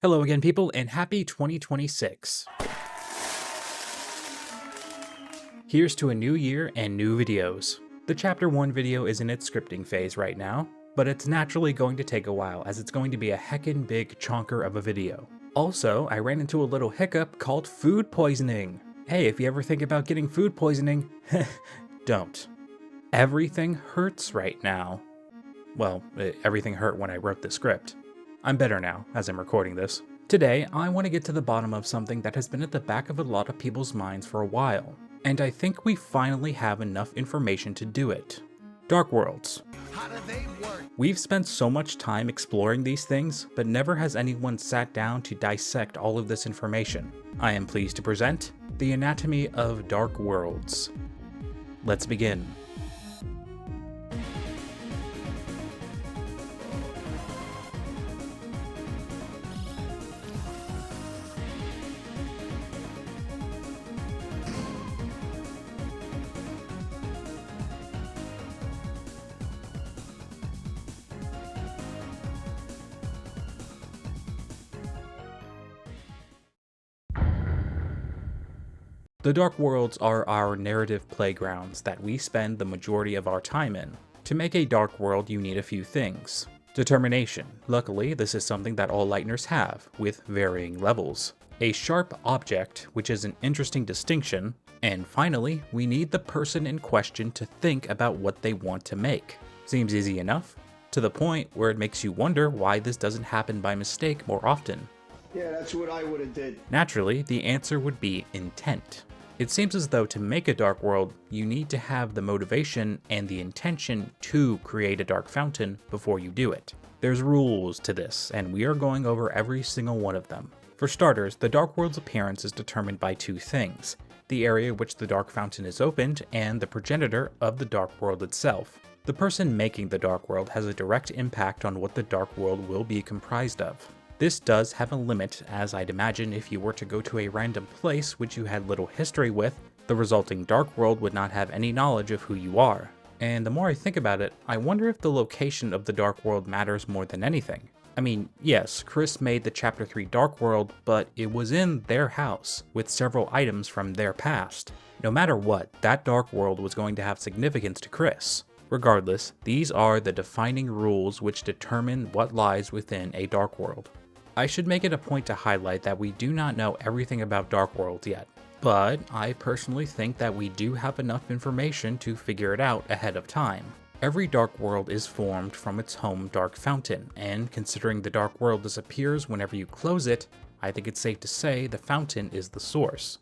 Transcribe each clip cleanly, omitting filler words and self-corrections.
Hello again, people, and happy 2026. Here's to a new year and new videos. The Chapter 1 video is in its scripting phase right now, but it's naturally going to take a while as it's going to be a heckin' big chonker of a video. Also, I ran into a little hiccup called food poisoning. Hey, if you ever think about getting food poisoning, don't. Everything hurts right now. Well, everything hurt when I wrote the script. I'm better now, as I'm recording this. Today, I want to get to the bottom of something that has been at the back of a lot of people's minds for a while, and I think we finally have enough information to do it. Dark worlds. How do they work? We've spent so much time exploring these things, but never has anyone sat down to dissect all of this information. I am pleased to present the anatomy of dark worlds. Let's begin. The Dark Worlds are our narrative playgrounds that we spend the majority of our time in. To make a Dark World, you need a few things. Determination. Luckily, this is something that all Lightners have, with varying levels. A sharp object, which is an interesting distinction. And finally, we need the person in question to think about what they want to make. Seems easy enough, to the point where it makes you wonder why this doesn't happen by mistake more often. Yeah, that's what I would have did. Naturally, the answer would be intent. It seems as though to make a dark world, you need to have the motivation and the intention to create a dark fountain before you do it. There's rules to this, and we are going over every single one of them. For starters, the dark world's appearance is determined by two things: the area which the dark fountain is opened, and the progenitor of the dark world itself. The person making the dark world has a direct impact on what the dark world will be comprised of. This does have a limit, as I'd imagine if you were to go to a random place which you had little history with, the resulting dark world would not have any knowledge of who you are. And the more I think about it, I wonder if the location of the dark world matters more than anything. I mean, yes, Chris made the Chapter 3 dark world, but it was in their house, with several items from their past. No matter what, that dark world was going to have significance to Chris. Regardless, these are the defining rules which determine what lies within a dark world. I should make it a point to highlight that we do not know everything about Dark Worlds yet, but I personally think that we do have enough information to figure it out ahead of time. Every Dark World is formed from its home Dark Fountain, and considering the Dark World disappears whenever you close it, I think it's safe to say the fountain is the source.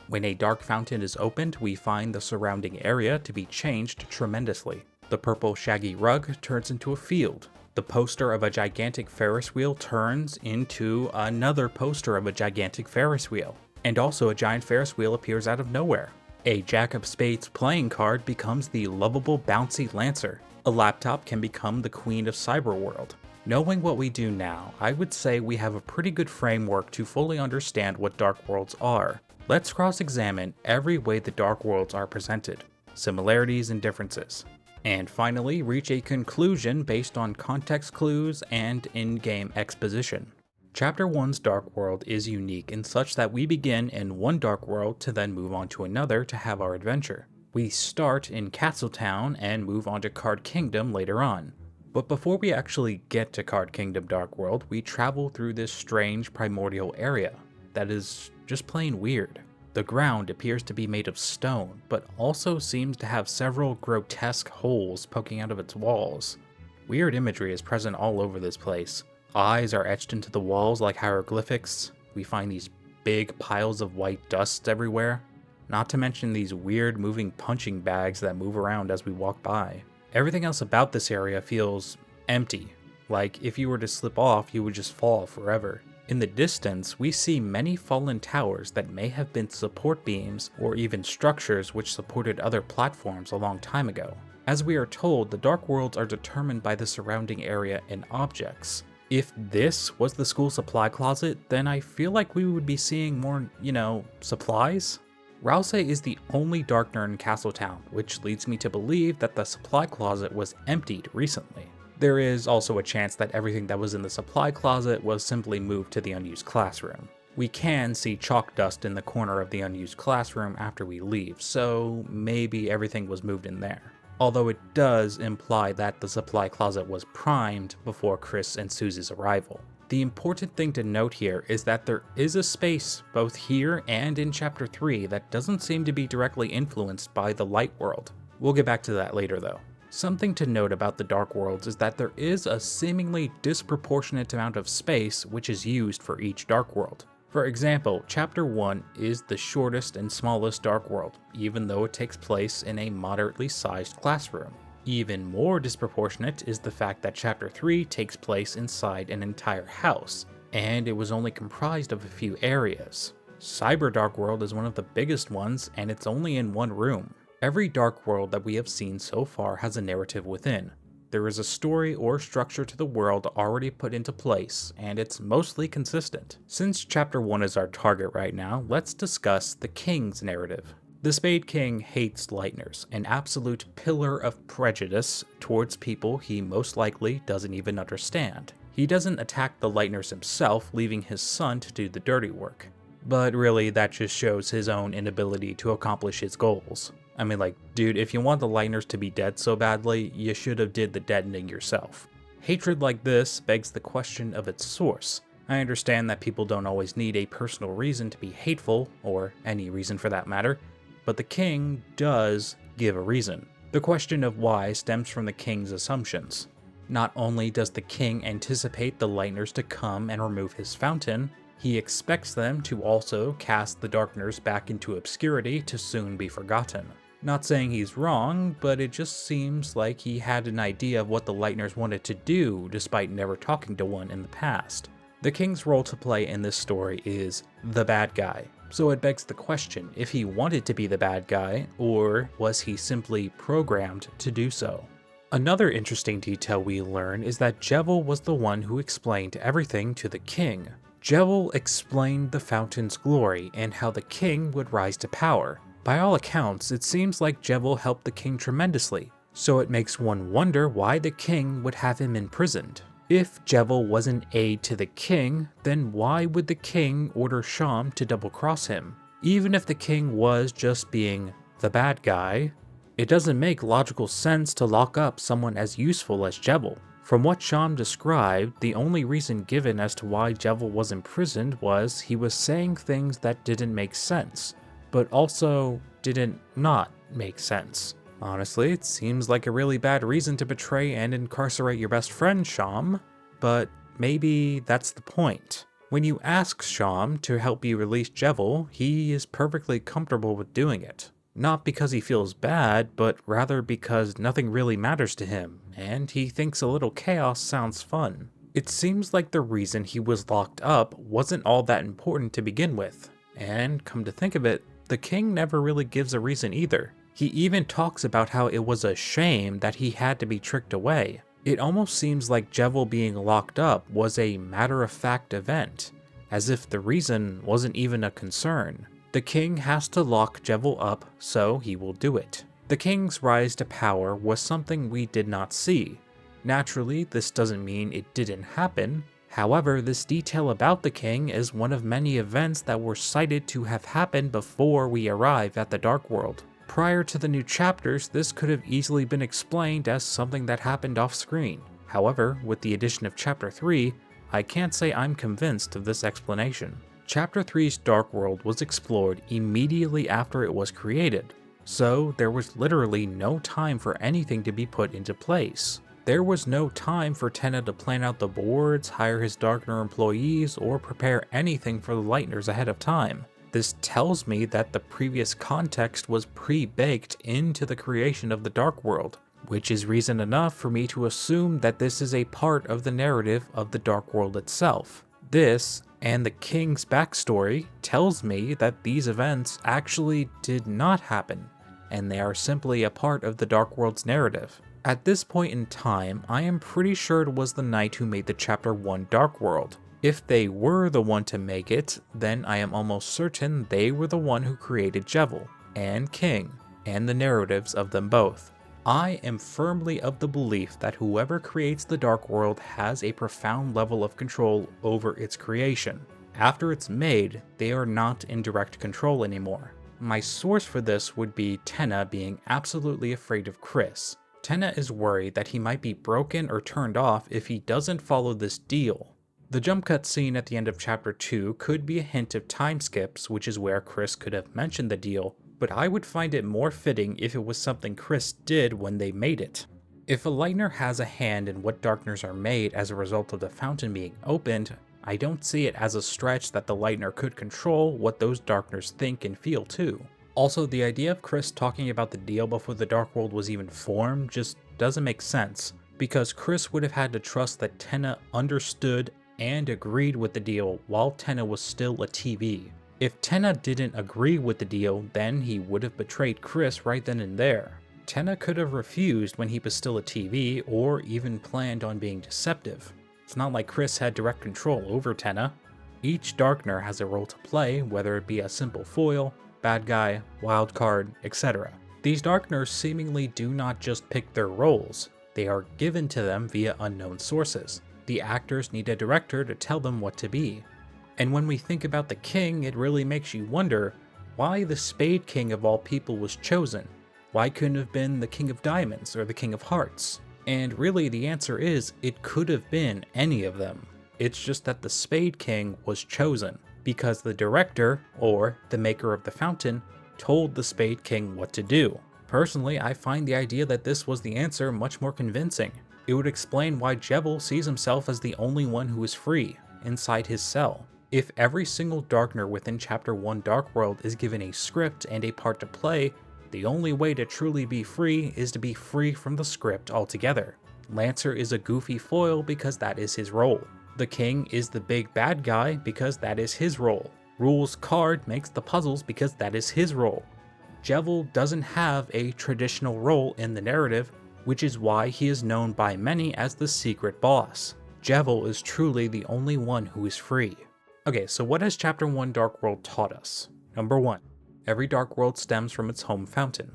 When a Dark Fountain is opened, we find the surrounding area to be changed tremendously. The purple shaggy rug turns into a field. The poster of a gigantic Ferris wheel turns into another poster of a gigantic Ferris wheel. And also a giant Ferris wheel appears out of nowhere. A Jack of Spades playing card becomes the lovable bouncy Lancer. A laptop can become the Queen of Cyberworld. Knowing what we do now, I would say we have a pretty good framework to fully understand what Dark Worlds are. Let's cross-examine every way the Dark Worlds are presented, similarities and differences, and finally reach a conclusion based on context clues and in-game exposition. Chapter 1's Dark World is unique in such that we begin in one Dark World to then move on to another to have our adventure. We start in Castletown and move on to Card Kingdom later on. But before we actually get to Card Kingdom Dark World, we travel through this strange primordial area that is just plain weird. The ground appears to be made of stone, but also seems to have several grotesque holes poking out of its walls. Weird imagery is present all over this place. Eyes are etched into the walls like hieroglyphics. We find these big piles of white dust everywhere. Not to mention these weird moving punching bags that move around as we walk by. Everything else about this area feels empty. Like if you were to slip off, you would just fall forever. In the distance, we see many fallen towers that may have been support beams or even structures which supported other platforms a long time ago. As we are told, the Dark Worlds are determined by the surrounding area and objects. If this was the school supply closet, then I feel like we would be seeing more, supplies? Rouse is the only Darkner in Castletown, which leads me to believe that the supply closet was emptied recently. There is also a chance that everything that was in the supply closet was simply moved to the unused classroom. We can see chalk dust in the corner of the unused classroom after we leave, so maybe everything was moved in there. Although it does imply that the supply closet was primed before Chris and Susie's arrival. The important thing to note here is that there is a space both here and in Chapter 3 that doesn't seem to be directly influenced by the light world. We'll get back to that later though. Something to note about the Dark Worlds is that there is a seemingly disproportionate amount of space which is used for each Dark World. For example, Chapter 1 is the shortest and smallest Dark World, even though it takes place in a moderately sized classroom. Even more disproportionate is the fact that Chapter 3 takes place inside an entire house, and it was only comprised of a few areas. Cyber Dark World is one of the biggest ones, and it's only in one room. Every Dark World that we have seen so far has a narrative within. There is a story or structure to the world already put into place, and it's mostly consistent. Since Chapter 1 is our target right now, let's discuss the King's narrative. The Spade King hates Lightners, an absolute pillar of prejudice towards people he most likely doesn't even understand. He doesn't attack the Lightners himself, leaving his son to do the dirty work. But really, that just shows his own inability to accomplish his goals. I mean, like, dude, if you want the Lightners to be dead so badly, you should have did the deadening yourself. Hatred like this begs the question of its source. I understand that people don't always need a personal reason to be hateful, or any reason for that matter, but the king does give a reason. The question of why stems from the king's assumptions. Not only does the king anticipate the Lightners to come and remove his fountain, he expects them to also cast the Darkners back into obscurity to soon be forgotten. Not saying he's wrong, but it just seems like he had an idea of what the Lightners wanted to do despite never talking to one in the past. The king's role to play in this story is the bad guy, so it begs the question if he wanted to be the bad guy, or was he simply programmed to do so? Another interesting detail we learn is that Jevil was the one who explained everything to the king. Jevil explained the fountain's glory and how the king would rise to power. By all accounts, it seems like Jevil helped the king tremendously, so it makes one wonder why the king would have him imprisoned. If Jevil was an aide to the king, then why would the king order Sham to double-cross him? Even if the king was just being the bad guy, it doesn't make logical sense to lock up someone as useful as Jevil. From what Sham described, the only reason given as to why Jevil was imprisoned was he was saying things that didn't make sense, but also didn't not make sense. Honestly, it seems like a really bad reason to betray and incarcerate your best friend, Sham, but maybe that's the point. When you ask Sham to help you release Jevil, he is perfectly comfortable with doing it. Not because he feels bad, but rather because nothing really matters to him, and he thinks a little chaos sounds fun. It seems like the reason he was locked up wasn't all that important to begin with, and come to think of it, the king never really gives a reason either. He even talks about how it was a shame that he had to be tricked away. It almost seems like Jevil being locked up was a matter-of-fact event, as if the reason wasn't even a concern. The king has to lock Jevil up, so he will do it. The king's rise to power was something we did not see. Naturally, this doesn't mean it didn't happen. However, this detail about the king is one of many events that were cited to have happened before we arrive at the Dark World. Prior to the new chapters, this could have easily been explained as something that happened off-screen. However, with the addition of Chapter 3, I can't say I'm convinced of this explanation. Chapter 3's Dark World was explored immediately after it was created, so there was literally no time for anything to be put into place. There was no time for Tenna to plan out the boards, hire his Darkner employees, or prepare anything for the Lightners ahead of time. This tells me that the previous context was pre-baked into the creation of the Dark World, which is reason enough for me to assume that this is a part of the narrative of the Dark World itself. This, and the king's backstory, tells me that these events actually did not happen, and they are simply a part of the Dark World's narrative. At this point in time, I am pretty sure it was the knight who made the Chapter 1 Dark World. If they were the one to make it, then I am almost certain they were the one who created Jevil, and King, and the narratives of them both. I am firmly of the belief that whoever creates the Dark World has a profound level of control over its creation. After it's made, they are not in direct control anymore. My source for this would be Tenna being absolutely afraid of Chris. Tenna is worried that he might be broken or turned off if he doesn't follow this deal. The jump cut scene at the end of chapter 2 could be a hint of time skips, which is where Chris could have mentioned the deal, but I would find it more fitting if it was something Chris did when they made it. If a Lightner has a hand in what Darkners are made as a result of the fountain being opened, I don't see it as a stretch that the Lightner could control what those Darkners think and feel too. Also, the idea of Chris talking about the deal before the Dark World was even formed just doesn't make sense, because Chris would have had to trust that Tenna understood and agreed with the deal while Tenna was still a TV. If Tenna didn't agree with the deal, then he would have betrayed Chris right then and there. Tenna could have refused when he was still a TV, or even planned on being deceptive. It's not like Chris had direct control over Tenna. Each Darkner has a role to play, whether it be a simple foil, bad guy, wild card, etc. These Darkners seemingly do not just pick their roles, they are given to them via unknown sources. The actors need a director to tell them what to be. And when we think about the king, it really makes you wonder why the Spade King of all people was chosen. Why couldn't it have been the King of Diamonds or the King of Hearts? And really the answer is it could have been any of them. It's just that the Spade King was chosen because the director, or the maker of the fountain, told the Spade King what to do. Personally, I find the idea that this was the answer much more convincing. It would explain why Jevil sees himself as the only one who is free, inside his cell. If every single Darkner within Chapter 1 Dark World is given a script and a part to play, the only way to truly be free is to be free from the script altogether. Lancer is a goofy foil because that is his role. The King is the big bad guy because that is his role. Rule's card makes the puzzles because that is his role. Jevil doesn't have a traditional role in the narrative, which is why he is known by many as the secret boss. Jevil is truly the only one who is free. Okay, so what has Chapter 1 Dark World taught us? Number 1. Every Dark World stems from its home fountain.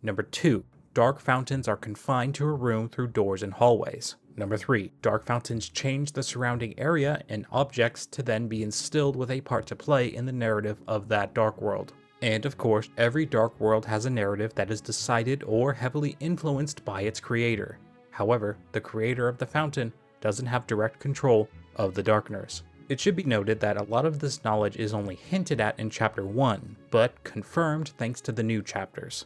Number 2. Dark fountains are confined to a room through doors and hallways. Number 3. Dark fountains change the surrounding area and objects to then be instilled with a part to play in the narrative of that Dark World. And of course, every Dark World has a narrative that is decided or heavily influenced by its creator. However, the creator of the fountain doesn't have direct control of the Darkners. It should be noted that a lot of this knowledge is only hinted at in Chapter 1, but confirmed thanks to the new chapters.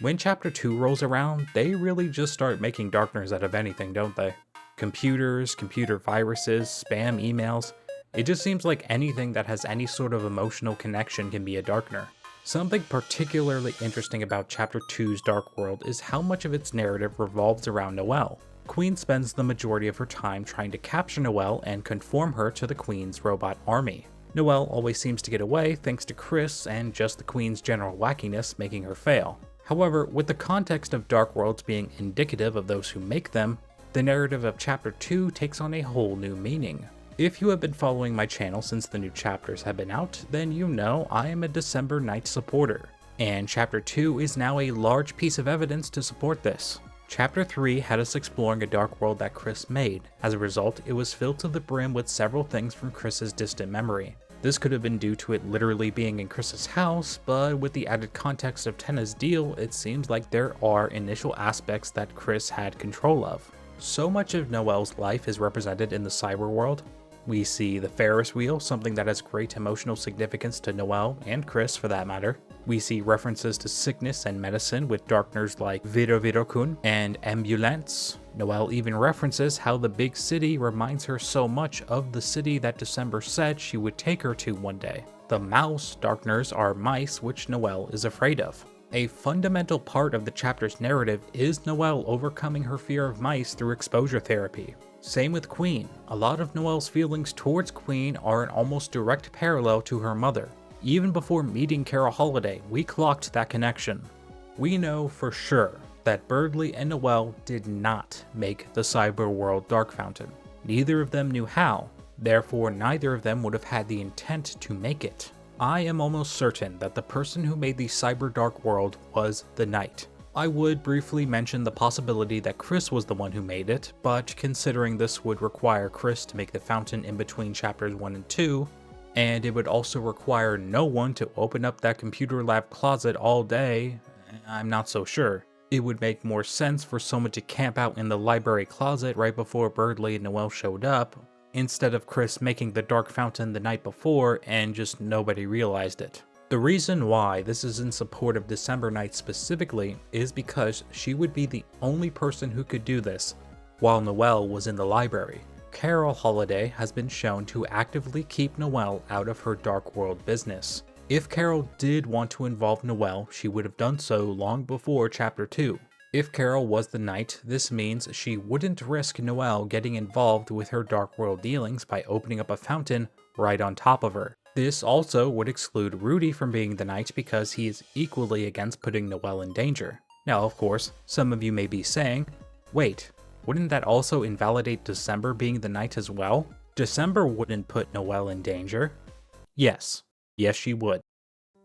When Chapter 2 rolls around, they really just start making Darkners out of anything, don't they? Computers, computer viruses, spam emails. It just seems like anything that has any sort of emotional connection can be a Darkner. Something particularly interesting about Chapter 2's Dark World is how much of its narrative revolves around Noelle. Queen spends the majority of her time trying to capture Noelle and conform her to the Queen's robot army. Noelle always seems to get away thanks to Chris and just the Queen's general wackiness making her fail. However, with the context of Dark Worlds being indicative of those who make them, the narrative of Chapter 2 takes on a whole new meaning. If you have been following my channel since the new chapters have been out, then you know I am a December Night supporter, and Chapter 2 is now a large piece of evidence to support this. Chapter 3 had us exploring a dark world that Chris made. As a result, it was filled to the brim with several things from Chris's distant memory. This could have been due to it literally being in Chris's house, but with the added context of Tenna's deal, it seems like there are initial aspects that Chris had control of. So much of Noelle's life is represented in the cyber world. We see the Ferris wheel, something that has great emotional significance to Noelle and Chris for that matter. We see references to sickness and medicine with Darkners like Virokun and Ambulance. Noelle even references how the big city reminds her so much of the city that December said she would take her to one day. The mouse Darkners are mice, which Noelle is afraid of. A fundamental part of the chapter's narrative is Noelle overcoming her fear of mice through exposure therapy. Same with Queen. A lot of Noelle's feelings towards Queen are an almost direct parallel to her mother. Even before meeting Carol Holiday, we clocked that connection. We know for sure that Birdley and Noelle did not make the cyber world Dark Fountain. Neither of them knew how, therefore neither of them would have had the intent to make it. I am almost certain that the person who made the cyber dark world was the Knight. I would briefly mention the possibility that Chris was the one who made it, but considering this would require Chris to make the fountain in between chapters 1 and 2, and it would also require no one to open up that computer lab closet all day, I'm not so sure. It would make more sense for someone to camp out in the library closet right before Birdley and Noelle showed up, instead of Chris making the dark fountain the night before and just nobody realized it. The reason why this is in support of December Knight specifically is because she would be the only person who could do this while Noelle was in the library. Carol Holiday has been shown to actively keep Noelle out of her dark world business. If Carol did want to involve Noelle, she would have done so long before chapter 2. If Carol was the Knight, this means she wouldn't risk Noelle getting involved with her dark world dealings by opening up a fountain right on top of her. This also would exclude Rudy from being the Knight because he is equally against putting Noelle in danger. Now, of course, some of you may be saying, wait, wouldn't that also invalidate December being the Knight as well? December wouldn't put Noelle in danger. Yes, she would.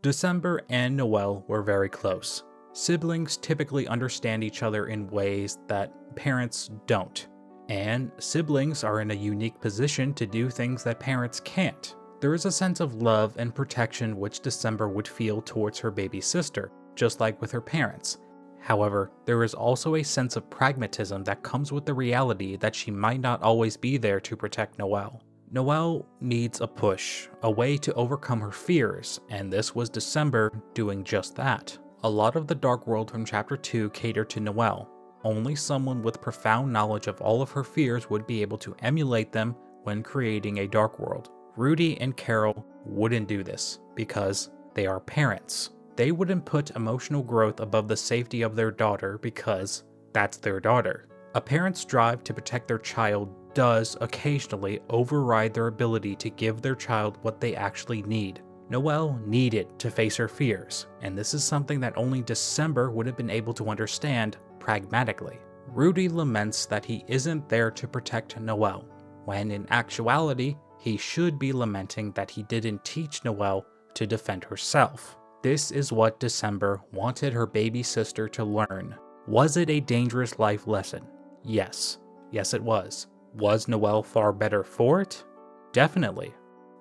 December and Noelle were very close. Siblings typically understand each other in ways that parents don't, and siblings are in a unique position to do things that parents can't. There is a sense of love and protection which December would feel towards her baby sister, just like with her parents. However, there is also a sense of pragmatism that comes with the reality that she might not always be there to protect Noelle. Noelle needs a push, a way to overcome her fears, and this was December doing just that. A lot of the Dark World from Chapter 2 catered to Noelle. Only someone with profound knowledge of all of her fears would be able to emulate them when creating a Dark World. Rudy and Carol wouldn't do this because they are parents. They wouldn't put emotional growth above the safety of their daughter because that's their daughter. A parent's drive to protect their child does occasionally override their ability to give their child what they actually need. Noelle needed to face her fears, and this is something that only December would have been able to understand pragmatically. Rudy laments that he isn't there to protect Noelle, when in actuality, he should be lamenting that he didn't teach Noelle to defend herself. This is what December wanted her baby sister to learn. Was it a dangerous life lesson? Yes. Yes, it was. Was Noelle far better for it? Definitely.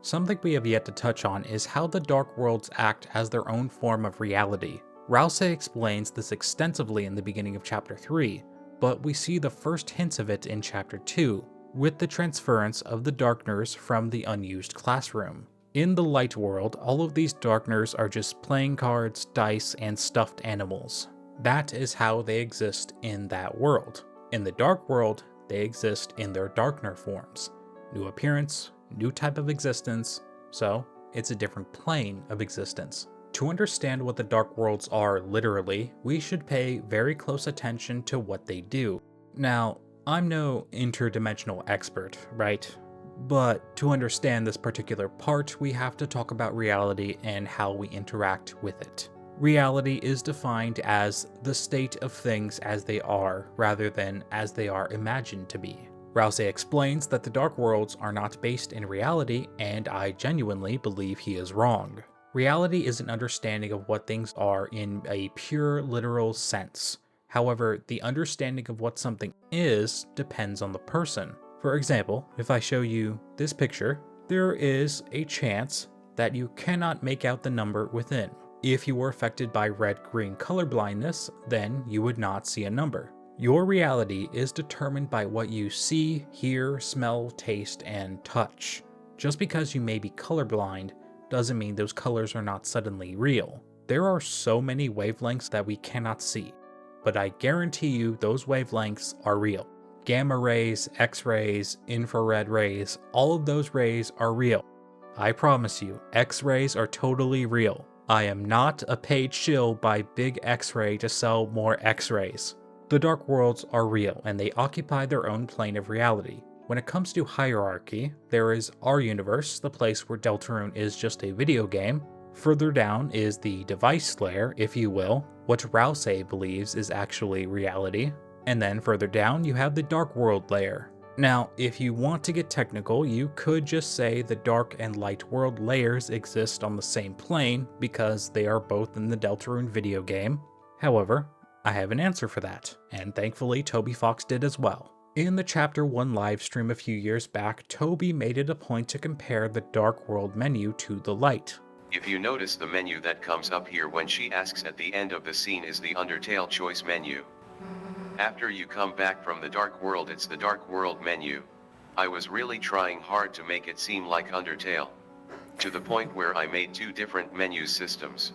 Something we have yet to touch on is how the Dark Worlds act as their own form of reality. Rousey explains this extensively in the beginning of Chapter 3, but we see the first hints of it in Chapter 2, with the transference of the Darkners from the unused classroom. In the Light World, all of these Darkners are just playing cards, dice, and stuffed animals. That is how they exist in that world. In the Dark World, they exist in their Darkner forms. New appearance, new type of existence, so it's a different plane of existence. To understand what the Dark Worlds are literally, we should pay very close attention to what they do. Now, I'm no interdimensional expert, right? But to understand this particular part, we have to talk about reality and how we interact with it. Reality is defined as the state of things as they are, rather than as they are imagined to be. Rousey explains that the Dark Worlds are not based in reality, and I genuinely believe he is wrong. Reality is an understanding of what things are in a pure literal sense. However, the understanding of what something is depends on the person. For example, if I show you this picture, there is a chance that you cannot make out the number within. If you were affected by red-green color blindness, then you would not see a number. Your reality is determined by what you see, hear, smell, taste, and touch. Just because you may be colorblind doesn't mean those colors are not suddenly real. There are so many wavelengths that we cannot see, but I guarantee you those wavelengths are real. Gamma rays, X-rays, infrared rays, all of those rays are real. I promise you, X-rays are totally real. I am not a paid shill by Big X-ray to sell more X-rays. The Dark Worlds are real, and they occupy their own plane of reality. When it comes to hierarchy, there is our universe, the place where Deltarune is just a video game. Further down is the device layer, if you will, what Rousey believes is actually reality. And then further down, you have the Dark World layer. Now, if you want to get technical, you could just say the dark and light world layers exist on the same plane because they are both in the Deltarune video game. However, I have an answer for that, and thankfully Toby Fox did as well. In the Chapter 1 livestream a few years back, Toby made it a point to compare the dark world menu to the light. If you notice, the menu that comes up here when she asks at the end of the scene is the Undertale choice menu. After you come back from the dark world, it's the dark world menu. I was really trying hard to make it seem like Undertale, to the point where I made two different menu systems.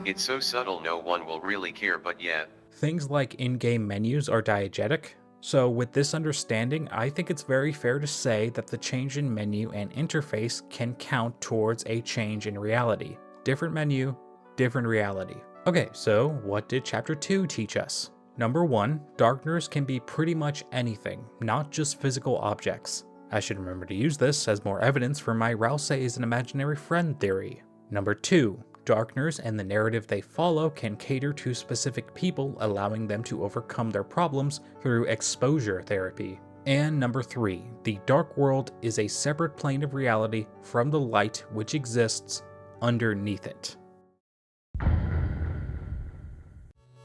It's so subtle no one will really care, but yeah. Things like in-game menus are diegetic, so with this understanding, I think it's very fair to say that the change in menu and interface can count towards a change in reality. Different menu, different reality. Okay, so what did Chapter 2 teach us? Number 1, darkness can be pretty much anything, not just physical objects. I should remember to use this as more evidence for my Rousey is an imaginary friend theory. Number 2, darkness and the narrative they follow can cater to specific people, allowing them to overcome their problems through exposure therapy. And number 3, the dark world is a separate plane of reality from the light which exists underneath it.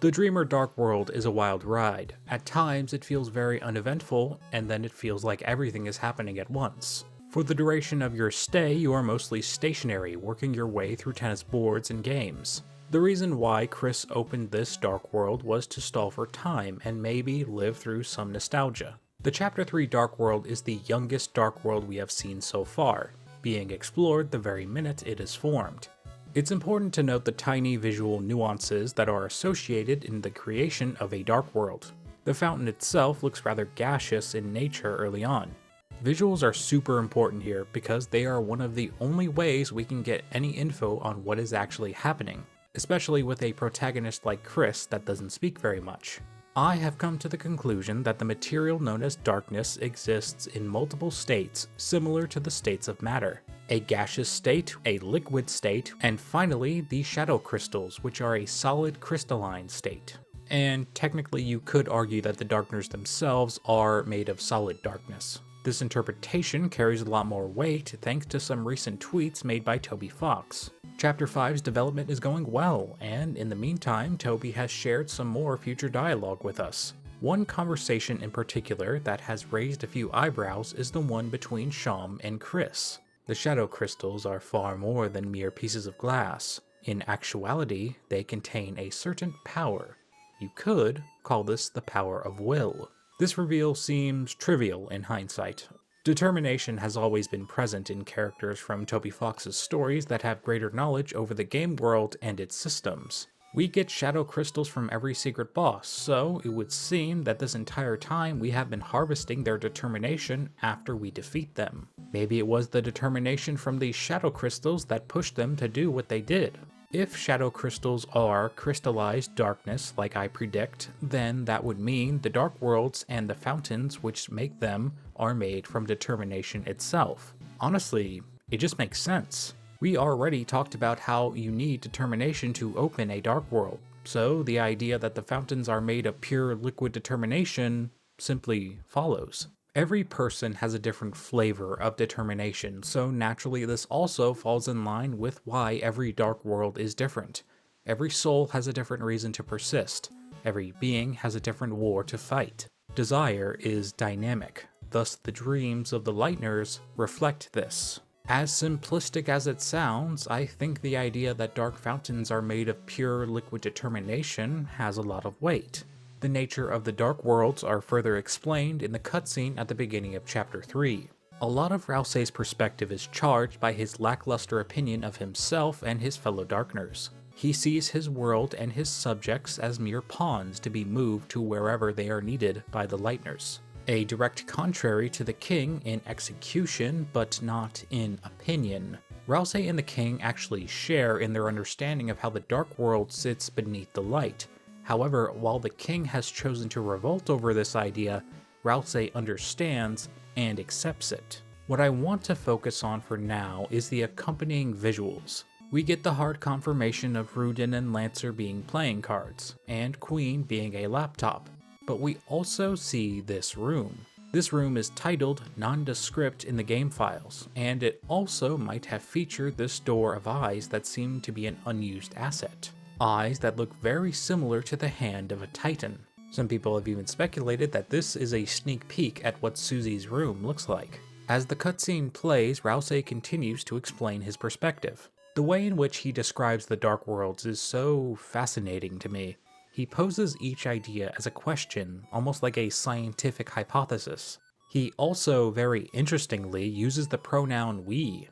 The Dreamer Dark World is a wild ride. At times it feels very uneventful, and then it feels like everything is happening at once. For the duration of your stay, you are mostly stationary, working your way through tennis boards and games. The reason why Chris opened this dark world was to stall for time and maybe live through some nostalgia. The Chapter 3 Dark World is the youngest dark world we have seen so far, being explored the very minute it is formed. It's important to note the tiny visual nuances that are associated in the creation of a dark world. The fountain itself looks rather gaseous in nature early on. Visuals are super important here because they are one of the only ways we can get any info on what is actually happening, especially with a protagonist like Chris that doesn't speak very much. I have come to the conclusion that the material known as darkness exists in multiple states similar to the states of matter. A gaseous state, a liquid state, and finally the shadow crystals, which are a solid crystalline state. And technically you could argue that the darkness themselves are made of solid darkness. This interpretation carries a lot more weight thanks to some recent tweets made by Toby Fox. Chapter 5's development is going well, and in the meantime, Toby has shared some more future dialogue with us. One conversation in particular that has raised a few eyebrows is the one between Sham and Chris. The shadow crystals are far more than mere pieces of glass. In actuality, they contain a certain power. You could call this the power of will. This reveal seems trivial in hindsight. Determination has always been present in characters from Toby Fox's stories that have greater knowledge over the game world and its systems. We get shadow crystals from every secret boss, so it would seem that this entire time we have been harvesting their determination after we defeat them. Maybe it was the determination from these shadow crystals that pushed them to do what they did. If shadow crystals are crystallized darkness like I predict, then that would mean the dark worlds and the fountains which make them are made from determination itself. Honestly, it just makes sense. We already talked about how you need determination to open a dark world, so the idea that the fountains are made of pure liquid determination simply follows. Every person has a different flavor of determination, so naturally this also falls in line with why every dark world is different. Every soul has a different reason to persist. Every being has a different war to fight. Desire is dynamic, thus the dreams of the Lightners reflect this. As simplistic as it sounds, I think the idea that dark fountains are made of pure liquid determination has a lot of weight. The nature of the dark worlds are further explained in the cutscene at the beginning of Chapter 3. A lot of Rousey's perspective is charged by his lackluster opinion of himself and his fellow Darkners. He sees his world and his subjects as mere pawns to be moved to wherever they are needed by the Lightners. A direct contrary to the King in execution, but not in opinion. Rousey and the King actually share in their understanding of how the dark world sits beneath the light. However, while the King has chosen to revolt over this idea, Rousey understands and accepts it. What I want to focus on for now is the accompanying visuals. We get the hard confirmation of Rudin and Lancer being playing cards, and Queen being a laptop, but we also see this room. This room is titled Nondescript in the game files, and it also might have featured this door of eyes that seem to be an unused asset. Eyes that look very similar to the hand of a titan. Some people have even speculated that this is a sneak peek at what Susie's room looks like. As the cutscene plays, Rousey continues to explain his perspective. The way in which he describes the Dark Worlds is so fascinating to me. He poses each idea as a question, almost like a scientific hypothesis. He also, very interestingly, uses the pronoun we.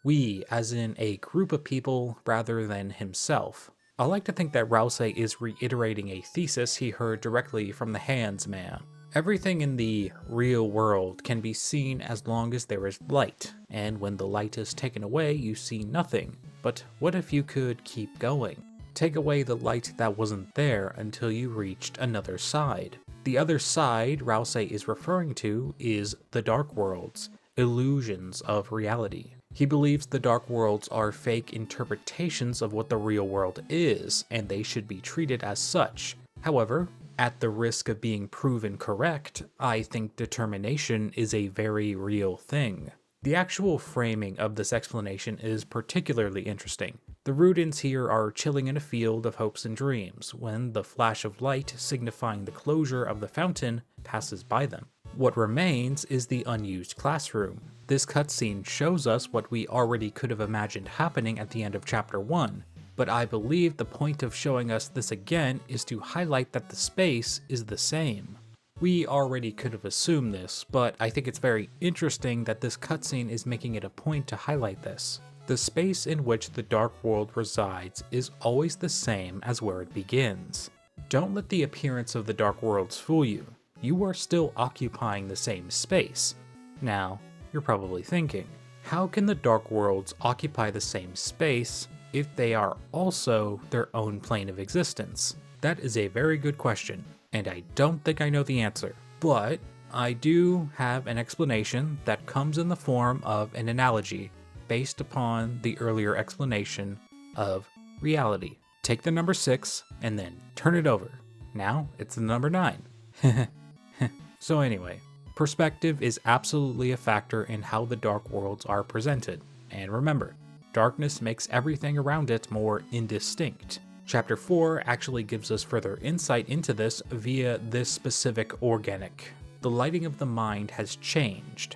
We, as in a group of people rather than himself. I like to think that Rousey is reiterating a thesis he heard directly from the Hands Man. Everything in the real world can be seen as long as there is light, and when the light is taken away, you see nothing. But what if you could keep going? Take away the light that wasn't there until you reached another side. The other side Rousey is referring to is the Dark Worlds, illusions of reality. He believes the Dark Worlds are fake interpretations of what the real world is, and they should be treated as such. However, at the risk of being proven correct, I think determination is a very real thing. The actual framing of this explanation is particularly interesting. The Rudins here are chilling in a field of hopes and dreams when the flash of light signifying the closure of the fountain passes by them. What remains is the unused classroom. This cutscene shows us what we already could have imagined happening at the end of Chapter 1, but I believe the point of showing us this again is to highlight that the space is the same. We already could have assumed this, but I think it's very interesting that this cutscene is making it a point to highlight this. The space in which the Dark World resides is always the same as where it begins. Don't let the appearance of the Dark Worlds fool you. You are still occupying the same space. Now, you're probably thinking, how can the Dark Worlds occupy the same space if they are also their own plane of existence? That is a very good question, and I don't think I know the answer. But I do have an explanation that comes in the form of an analogy based upon the earlier explanation of reality. Take the number 6 and then turn it over. Now it's the number 9. So anyway, perspective is absolutely a factor in how the Dark Worlds are presented. And remember, darkness makes everything around it more indistinct. Chapter 4 actually gives us further insight into this via this specific organic. The lighting of the mind has changed.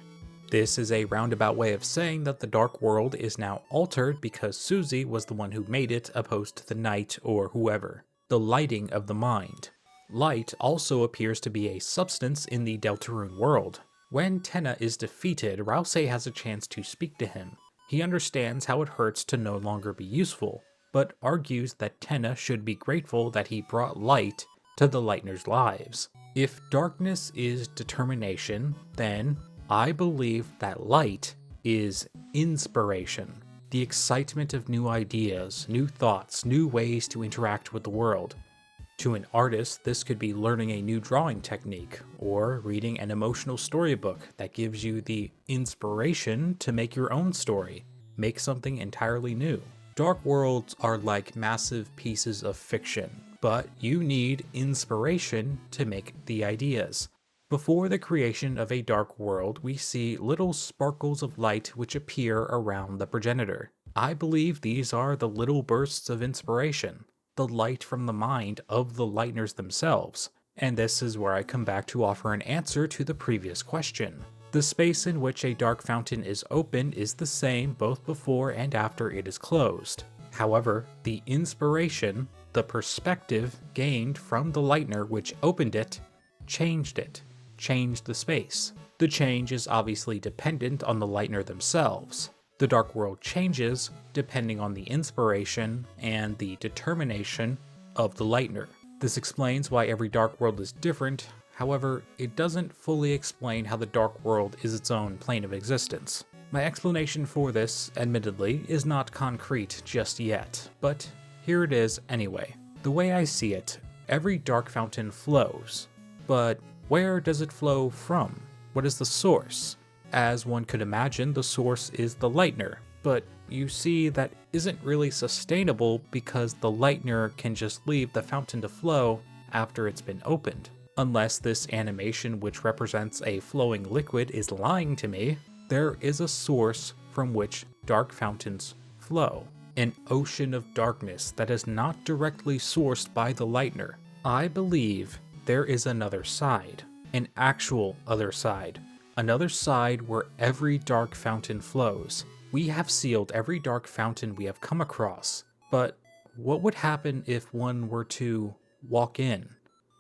This is a roundabout way of saying that the Dark World is now altered because Susie was the one who made it opposed to the Knight or whoever. The lighting of the mind. Light also appears to be a substance in the Deltarune world. When Tenna is defeated, Rousey has a chance to speak to him. He understands how it hurts to no longer be useful, but argues that Tenna should be grateful that he brought light to the Lightners' lives. If darkness is determination, then I believe that light is inspiration. The excitement of new ideas, new thoughts, new ways to interact with the world. To an artist, this could be learning a new drawing technique, or reading an emotional storybook that gives you the inspiration to make your own story, make something entirely new. Dark worlds are like massive pieces of fiction, but you need inspiration to make the ideas. Before the creation of a dark world, we see little sparkles of light which appear around the progenitor. I believe these are the little bursts of inspiration, the light from the mind of the Lightners themselves. And this is where I come back to offer an answer to the previous question. The space in which a dark fountain is opened is the same both before and after it is closed. However, the inspiration, the perspective gained from the Lightner which opened it, changed the space. The change is obviously dependent on the Lightner themselves. The Dark World changes depending on the inspiration and the determination of the Lightner. This explains why every Dark World is different. However, it doesn't fully explain how the Dark World is its own plane of existence. My explanation for this, admittedly, is not concrete just yet, but here it is anyway. The way I see it, every dark fountain flows, but where does it flow from? What is the source? As one could imagine, the source is the Lightner, but you see that isn't really sustainable because the Lightner can just leave the fountain to flow after it's been opened. Unless this animation, which represents a flowing liquid, is lying to me, there is a source from which dark fountains flow. An ocean of darkness that is not directly sourced by the lightener. I believe there is another side, an actual other side. Another side where every dark fountain flows. We have sealed every dark fountain we have come across, but what would happen if one were to walk in,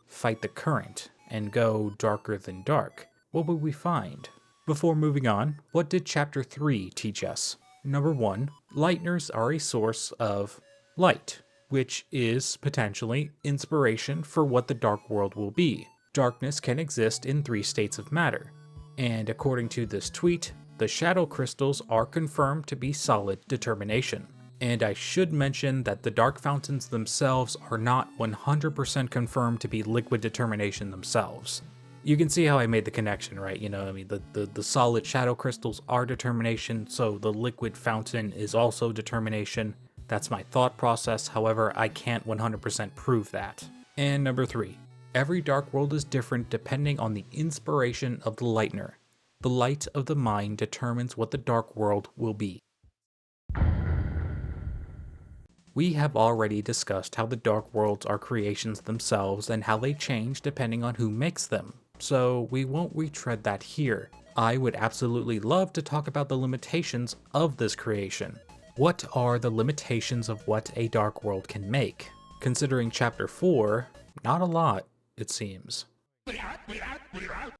fight the current, and go darker than dark? What would we find? Before moving on, what did Chapter 3 teach us? Number 1, lighteners are a source of light, which is potentially inspiration for what the dark world will be. Darkness can exist in 3 states of matter, and according to this tweet, the shadow crystals are confirmed to be solid determination. And I should mention that the dark fountains themselves are not 100% confirmed to be liquid determination themselves. You can see how I made the connection, right? You know, I mean, the solid shadow crystals are determination, so the liquid fountain is also determination. That's my thought process, however, I can't 100% prove that. And number 3, every dark world is different depending on the inspiration of the lightener. The light of the mind determines what the dark world will be. We have already discussed how the dark worlds are creations themselves and how they change depending on who makes them, so we won't retread that here. I would absolutely love to talk about the limitations of this creation. What are the limitations of what a dark world can make? Considering Chapter 4, not a lot, it seems.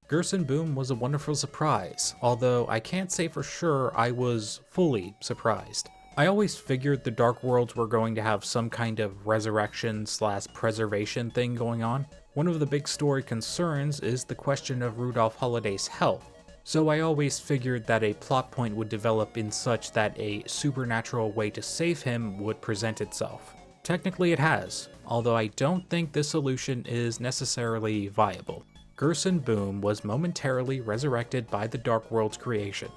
Gerson Boom was a wonderful surprise, although I can't say for sure I was fully surprised. I always figured the dark worlds were going to have some kind of resurrection/preservation thing going on. One of the big story concerns is the question of Rudolph Holiday's health, so I always figured that a plot point would develop in such that a supernatural way to save him would present itself. Technically it has, although I don't think this solution is necessarily viable. Gerson Boom was momentarily resurrected by the Dark World's creation.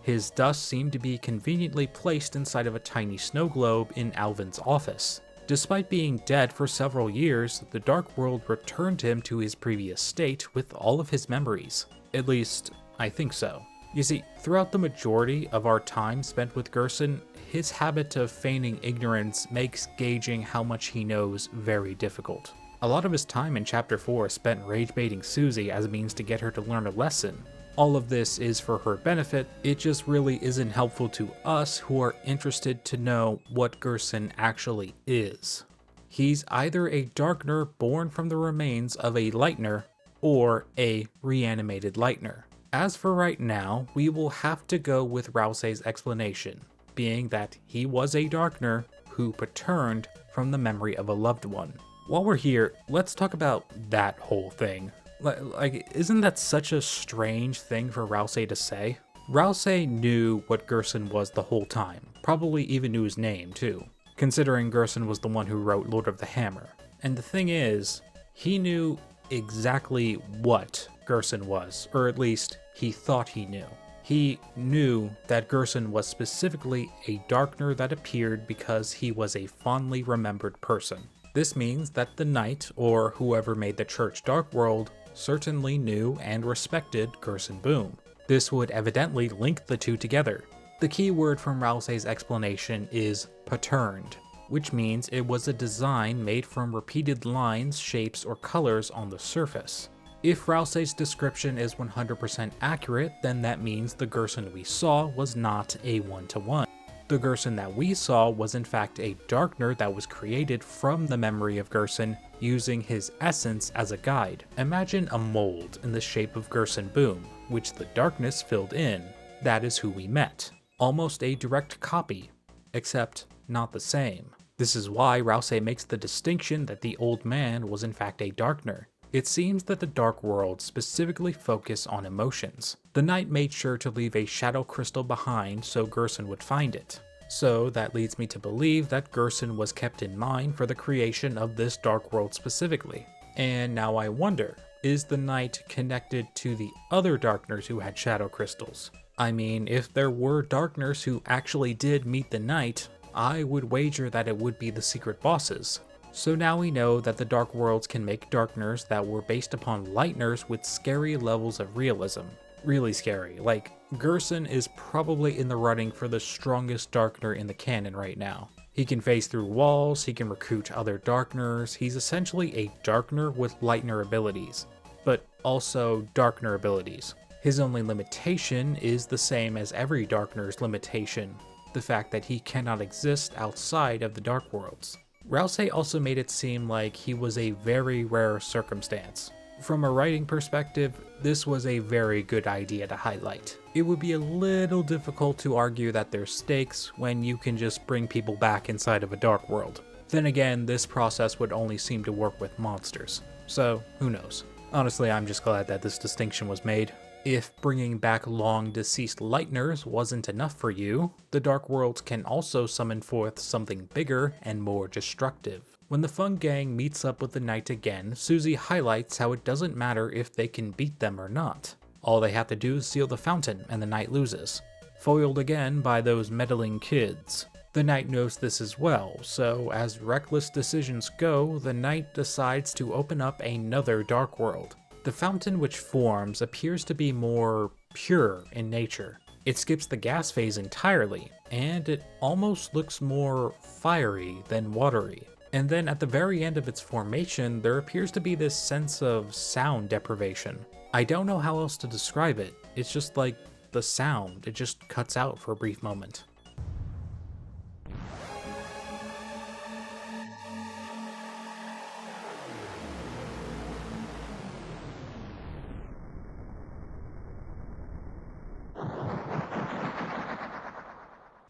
His dust seemed to be conveniently placed inside of a tiny snow globe in Alvin's office. Despite being dead for several years, the Dark World returned him to his previous state with all of his memories. At least, I think so. You see, throughout the majority of our time spent with Gerson, his habit of feigning ignorance makes gauging how much he knows very difficult. A lot of his time in Chapter 4 spent rage-baiting Susie as a means to get her to learn a lesson. All of this is for her benefit, it just really isn't helpful to us who are interested to know what Gerson actually is. He's either a Darkner born from the remains of a Lightener, or a reanimated Lightener. As for right now, we will have to go with Rousey's explanation, being that he was a Darkner who paterned from the memory of a loved one. While we're here, let's talk about that whole thing. Like, isn't that such a strange thing for Rousey to say? Rousey knew what Gerson was the whole time, probably even knew his name too, considering Gerson was the one who wrote Lord of the Hammer. And the thing is, he knew exactly what Gerson was, or at least he thought he knew. He knew that Gerson was specifically a Darkner that appeared because he was a fondly remembered person. This means that the Knight, or whoever made the Church Dark World, certainly knew and respected Gerson Boom. This would evidently link the two together. The key word from Rousey's explanation is paterned, which means it was a design made from repeated lines, shapes, or colors on the surface. If Rousey's description is 100% accurate, then that means the Gerson we saw was not a one-to-one. The Gerson that we saw was in fact a Darkner that was created from the memory of Gerson, using his essence as a guide. Imagine a mold in the shape of Gerson Boom, which the darkness filled in. That is who we met. Almost a direct copy, except not the same. This is why Rousey makes the distinction that the old man was in fact a Darkner. It seems that the Dark World specifically focus on emotions. The Knight made sure to leave a shadow crystal behind so Gerson would find it. So that leads me to believe that Gerson was kept in mind for the creation of this Dark World specifically. And now I wonder, is the Knight connected to the other Darkners who had shadow crystals? I mean, if there were Darkners who actually did meet the Knight, I would wager that it would be the secret bosses. So now we know that the Dark Worlds can make darkners that were based upon lighteners with scary levels of realism. Really scary. Like, Gerson is probably in the running for the strongest darkener in the canon right now. He can phase through walls, he can recruit other darkeners, he's essentially a darkener with lightener abilities, but also darkener abilities. His only limitation is the same as every darkener's limitation, the fact that he cannot exist outside of the Dark Worlds. Rousey also made it seem like he was a very rare circumstance. From a writing perspective, this was a very good idea to highlight. It would be a little difficult to argue that there's stakes when you can just bring people back inside of a dark world. Then again, this process would only seem to work with monsters, so who knows. Honestly, I'm just glad that this distinction was made. If bringing back long-deceased lighteners wasn't enough for you, the Dark Worlds can also summon forth something bigger and more destructive. When the Fun Gang meets up with the Knight again, Susie highlights how it doesn't matter if they can beat them or not. All they have to do is seal the fountain and the Knight loses. Foiled again by those meddling kids. The Knight knows this as well, so as reckless decisions go, the Knight decides to open up another Dark World. The fountain which forms appears to be more pure in nature. It skips the gas phase entirely, and it almost looks more fiery than watery. And then at the very end of its formation, there appears to be this sense of sound deprivation. I don't know how else to describe it. It's just like the sound, it just cuts out for a brief moment.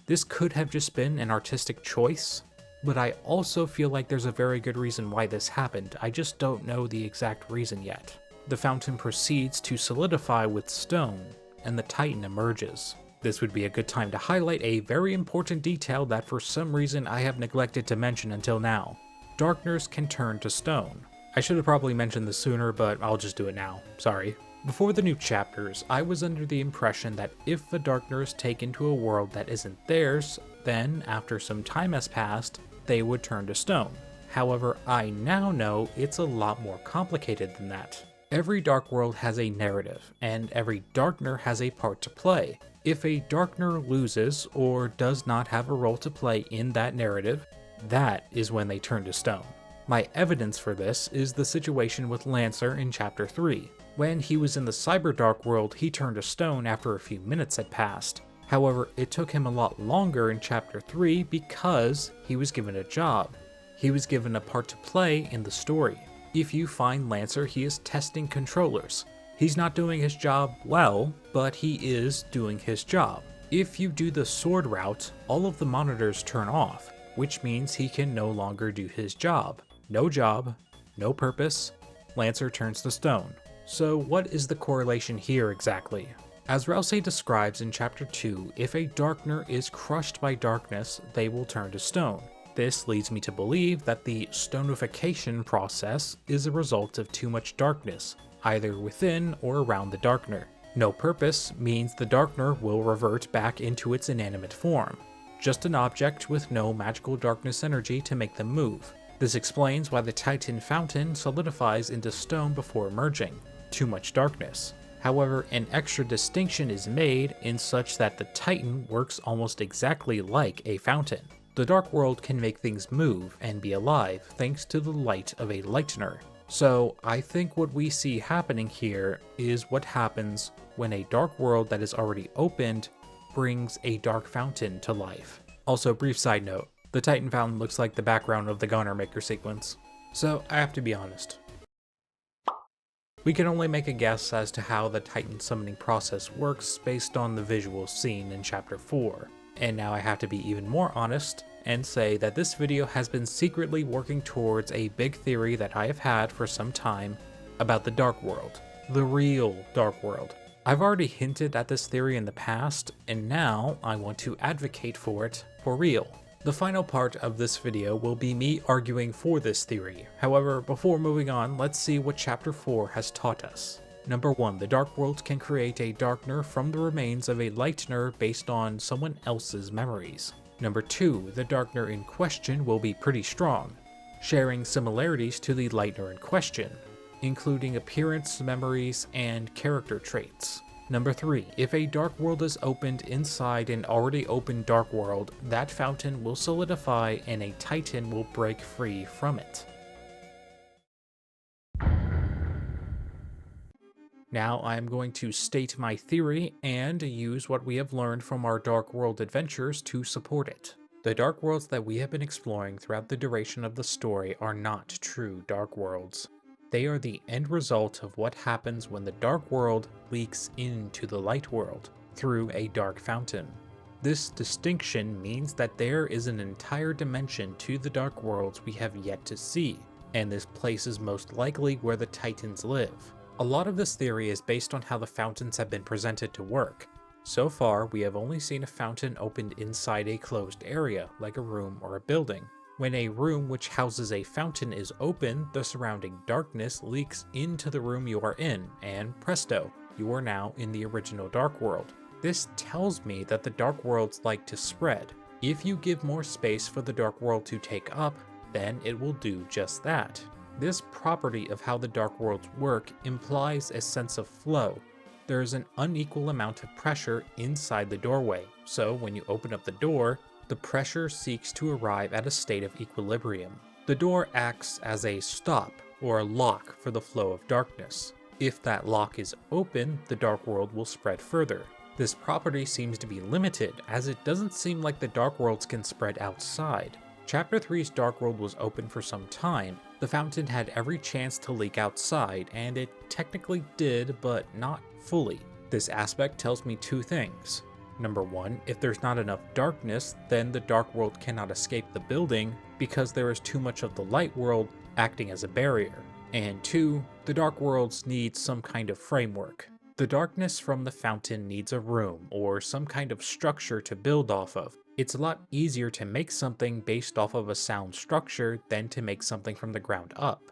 This could have just been an artistic choice, but I also feel like there's a very good reason why this happened. I just don't know the exact reason yet. The fountain proceeds to solidify with stone, and the Titan emerges. This would be a good time to highlight a very important detail that for some reason I have neglected to mention until now. Darkners can turn to stone. I should have probably mentioned this sooner, but I'll just do it now. Sorry. Before the new chapters, I was under the impression that if the Darkners take into a world that isn't theirs, then, after some time has passed, they would turn to stone. However, I now know it's a lot more complicated than that. Every Dark World has a narrative, and every Darkener has a part to play. If a Darkener loses, or does not have a role to play in that narrative, that is when they turn to stone. My evidence for this is the situation with Lancer in Chapter 3. When he was in the Cyber Dark World, he turned to stone after a few minutes had passed. However, it took him a lot longer in Chapter 3 because he was given a job. He was given a part to play in the story. If you find Lancer, he is testing controllers. He's not doing his job well, but he is doing his job. If you do the sword route, all of the monitors turn off, which means he can no longer do his job. No job, no purpose, Lancer turns to stone. So what is the correlation here exactly? As Rousey describes in Chapter 2, if a Darkener is crushed by darkness, they will turn to stone. This leads me to believe that the stonification process is a result of too much darkness, either within or around the Darkener. No purpose means the Darkener will revert back into its inanimate form, just an object with no magical darkness energy to make them move. This explains why the Titan fountain solidifies into stone before emerging. Too much darkness. However, an extra distinction is made in such that the Titan works almost exactly like a fountain. The Dark World can make things move and be alive thanks to the light of a lightener. So I think what we see happening here is what happens when a Dark World that is already opened brings a dark fountain to life. Also, brief side note, the Titan fountain looks like the background of the Gunner Maker sequence. So I have to be honest. We can only make a guess as to how the Titan summoning process works based on the visuals seen in Chapter 4. And now I have to be even more honest and say that this video has been secretly working towards a big theory that I have had for some time about the Dark World. The real Dark World. I've already hinted at this theory in the past, and now I want to advocate for it for real. The final part of this video will be me arguing for this theory. However, before moving on, let's see what Chapter 4 has taught us. Number 1, the Dark World can create a Darkener from the remains of a Lightener based on someone else's memories. Number 2, the Darkener in question will be pretty strong. sharing similarities to the Lightner in question, including appearance, memories, and character traits. Number 3. If a dark world is opened inside an already open dark world, that fountain will solidify and a Titan will break free from it. Now I'm going to state my theory and use what we have learned from our Dark World adventures to support it. The Dark Worlds that we have been exploring throughout the duration of the story are not true Dark Worlds. They are the end result of what happens when the Dark World leaks into the Light World through a dark fountain. This distinction means that there is an entire dimension to the Dark Worlds we have yet to see, and this place is most likely where the Titans live. A lot of this theory is based on how the fountains have been presented to work. So far, we have only seen a fountain opened inside a closed area, like a room or a building. When a room which houses a fountain is open, the surrounding darkness leaks into the room you are in, and presto, you are now in the original Dark World. This tells me that the Dark Worlds like to spread. If you give more space for the Dark World to take up, then it will do just that. This property of how the Dark Worlds work implies a sense of flow. There is an unequal amount of pressure inside the doorway, so when you open up the door, the pressure seeks to arrive at a state of equilibrium. The door acts as a stop or a lock for the flow of darkness. If that lock is open, the Dark World will spread further. This property seems to be limited, as it doesn't seem like the Dark Worlds can spread outside. Chapter 3's Dark World was open for some time. The fountain had every chance to leak outside, and it technically did, but not fully. This aspect tells me two things. Number 1, if there's not enough darkness, then the Dark World cannot escape the building because there is too much of the Light World acting as a barrier. And 2, the Dark Worlds need some kind of framework. The darkness from the fountain needs a room or some kind of structure to build off of. It's a lot easier to make something based off of a sound structure than to make something from the ground up.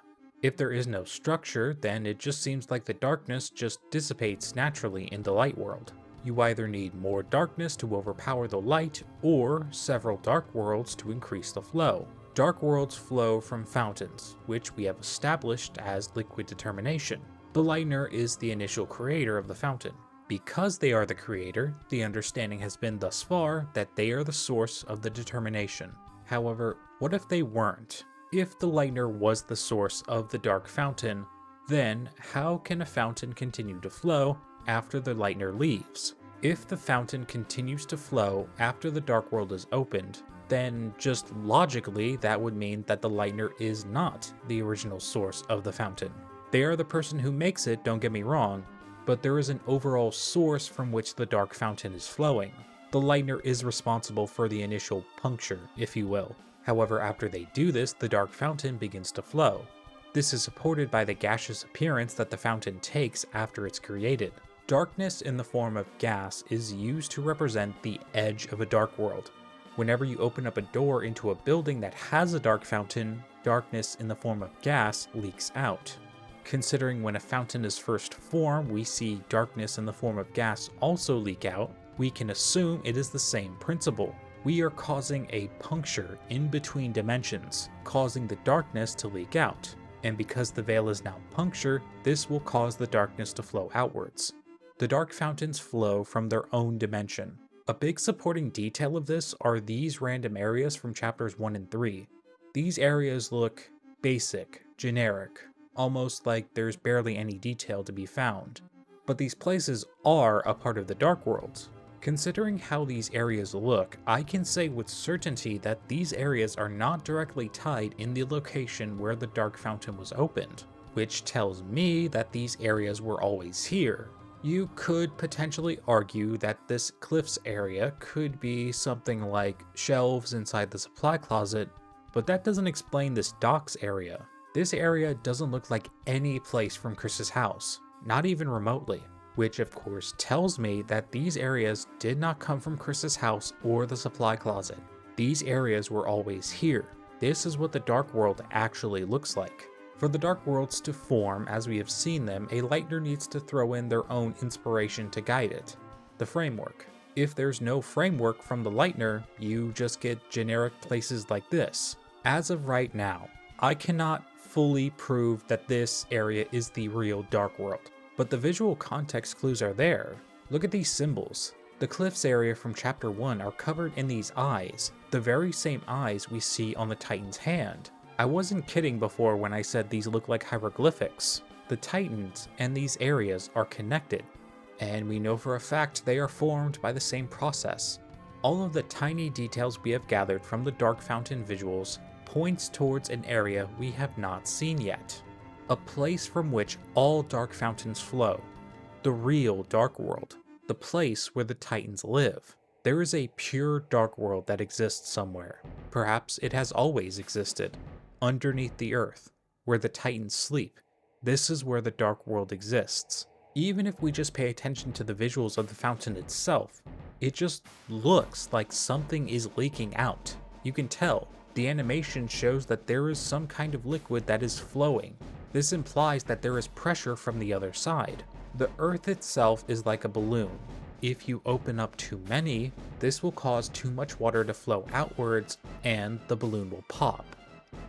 If there is no structure, then it just seems like the darkness just dissipates naturally in the Light World. You either need more darkness to overpower the light, or several Dark Worlds to increase the flow. Dark Worlds flow from fountains, which we have established as liquid determination. The Lightner is the initial creator of the fountain. Because they are the creator, the understanding has been thus far that they are the source of the determination. However, what if they weren't? If the Lightner was the source of the dark fountain, then how can a fountain continue to flow after the Lightner leaves? If the fountain continues to flow after the Dark World is opened, then just logically that would mean that the Lightner is not the original source of the fountain. They are the person who makes it, don't get me wrong, but there is an overall source from which the dark fountain is flowing. The Lightner is responsible for the initial puncture, if you will. However, after they do this, the dark fountain begins to flow. This is supported by the gaseous appearance that the fountain takes after it's created. Darkness in the form of gas is used to represent the edge of a dark world. Whenever you open up a door into a building that has a dark fountain, darkness in the form of gas leaks out. Considering when a fountain is first formed, we see darkness in the form of gas also leak out, we can assume it is the same principle. We are causing a puncture in between dimensions, causing the darkness to leak out. And because the veil is now punctured, this will cause the darkness to flow outwards. The dark fountains flow from their own dimension. A big supporting detail of this are these random areas from chapters 1 and 3. These areas look basic, generic, almost like there's barely any detail to be found. But these places are a part of the Dark World. Considering how these areas look, I can say with certainty that these areas are not directly tied in the location where the Dark Fountain was opened, which tells me that these areas were always here. You could potentially argue that this cliffs area could be something like shelves inside the supply closet, but that doesn't explain this docks area. This area doesn't look like any place from Chris's house, not even remotely, which of course tells me that these areas did not come from Chris's house or the supply closet. These areas were always here. This is what the Dark World actually looks like. For the Dark Worlds to form as we have seen them, a Lightner needs to throw in their own inspiration to guide it, the framework. If there's no framework from the Lightner, you just get generic places like this. As of right now, I cannot fully prove that this area is the real Dark World, but the visual context clues are there. Look at these symbols. The cliffs area from Chapter 1 are covered in these eyes, the very same eyes we see on the Titan's hand. I wasn't kidding before when I said these look like hieroglyphics. The Titans and these areas are connected, and we know for a fact they are formed by the same process. All of the tiny details we have gathered from the Dark Fountain visuals points towards an area we have not seen yet. A place from which all Dark Fountains flow. The real Dark World. The place where the Titans live. There is a pure Dark World that exists somewhere. Perhaps it has always existed. Underneath the earth, where the Titans sleep. This is where the Dark World exists. Even if we just pay attention to the visuals of the fountain itself, it just looks like something is leaking out. You can tell. The animation shows that there is some kind of liquid that is flowing. This implies that there is pressure from the other side. The earth itself is like a balloon. If you open up too many, this will cause too much water to flow outwards and the balloon will pop.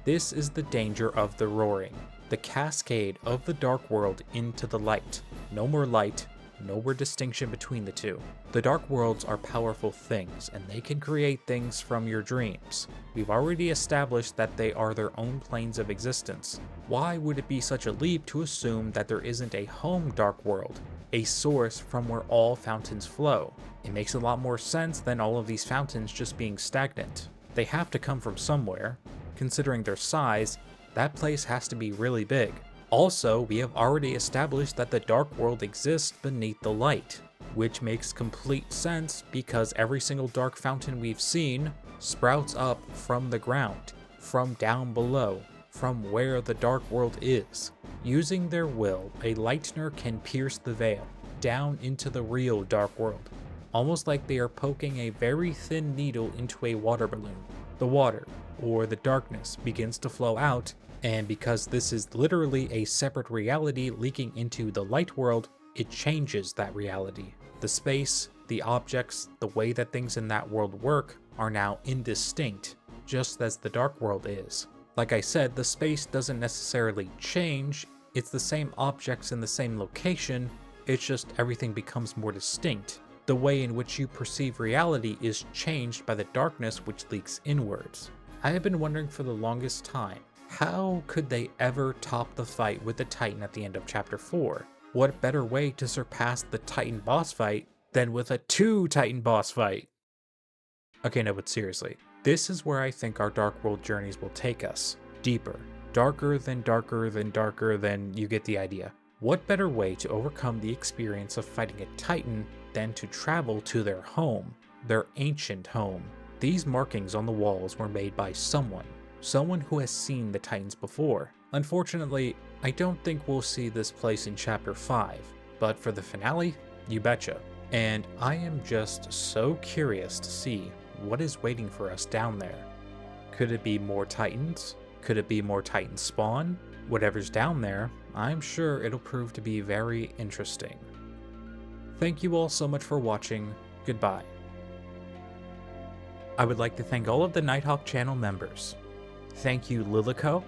This is the danger of the roaring, the cascade of the Dark World into the light. No more light, no more distinction between the two. The Dark Worlds are powerful things, and they can create things from your dreams. We've already established that they are their own planes of existence. Why would it be such a leap to assume that there isn't a home Dark World, a source from where all fountains flow? It makes a lot more sense than all of these fountains just being stagnant. They have to come from somewhere. Considering their size, that place has to be really big. Also, we have already established that the Dark World exists beneath the light, which makes complete sense because every single dark fountain we've seen sprouts up from the ground, from down below, from where the Dark World is. Using their will, a Lightner can pierce the veil, down into the real Dark World, almost like they are poking a very thin needle into a water balloon. The water, or the darkness, begins to flow out, and because this is literally a separate reality leaking into the light world, it changes that reality. The space, the objects, the way that things in that world work are now indistinct, just as the Dark World is. Like I said, the space doesn't necessarily change, it's the same objects in the same location, it's just everything becomes more distinct. The way in which you perceive reality is changed by the darkness which leaks inwards. I have been wondering for the longest time, how could they ever top the fight with the Titan at the end of Chapter 4? What better way to surpass the Titan boss fight than with a 2 Titan boss fight? Okay, no, but seriously, this is where I think our Dark World journeys will take us. Deeper. Darker than darker than darker than, you get the idea. What better way to overcome the experience of fighting a Titan than to travel to their home, their ancient home? These markings on the walls were made by someone who has seen the Titans before. Unfortunately, I don't think we'll see this place in Chapter 5, but for the finale, you betcha. And I am just so curious to see what is waiting for us down there. Could it be more Titans? Could it be more Titan spawn? Whatever's down there, I'm sure it'll prove to be very interesting. Thank you all so much for watching. Goodbye. I would like to thank all of the Nighthawk channel members. Thank you Lilico.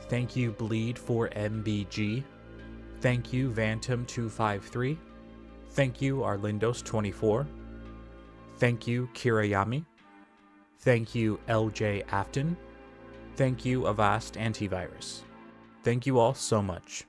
Thank you Bleed4MBG. Thank you Vantum253. Thank you Arlindos24. Thank you Kirayami. Thank you LJ Afton. Thank you Avast Antivirus. Thank you all so much.